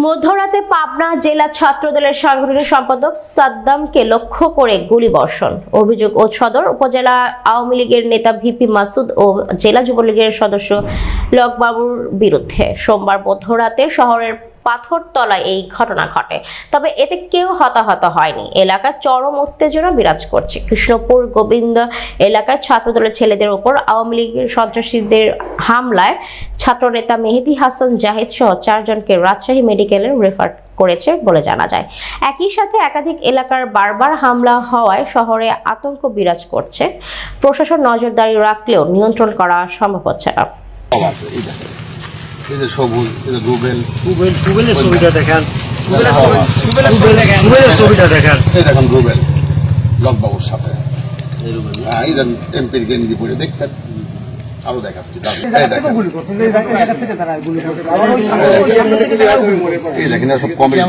মধ্যরাতে পাবনা জেলা ছাত্রদলের সাংগঠনিক সম্পাদক সাদ্দামকে লক্ষ্য করে গুলিবর্ষণ। অভিযোগ সদর উপজেলা আওয়ামী লীগের নেতা ভিপি মাসুদ ও জেলা যুবলীগের সদস্য লকবাবুর বিরুদ্ধে সোমবার মধ্যরাতে শহরের পাথরতলায় এই ঘটনা ঘটে। তবে এতে কেউ হতাহত হয়নি। এলাকায় চরম উত্তেজনা বিরাজ করছে। কৃষ্ণপুর গোবিন্দ এলাকায় ছাত্রদলের ছেলেদের উপর আওয়ামী লীগের সন্ত্রাসীদের হামলায় ছাত্রনেতা মেহেদী হাসান জাহিদ সহ 4 জনকে রাজশাহী মেডিকেলে রেফার করেছে বলে জানা যায়। একই সাথে একাধিক এলাকার বারবার হামলা হওয়ায় শহরে আতঙ্ক বিরাজ করছে। প্রশাসন নজরদারি রাখলেও নিয়ন্ত্রণ করা সম্ভব হচ্ছে না। এই যে সবুজ, এই যে রুবেলের ছবিটা দেখেন, রুবেলের ছবিটা দেখেন, এই দেখেন রুবেল লকবাবুর সাথে, এই দেখেন এমপির গেঞ্জি পরে দেখতেন। আরো দেখাচ্ছি, এই দেখেন সব কমেন্ট।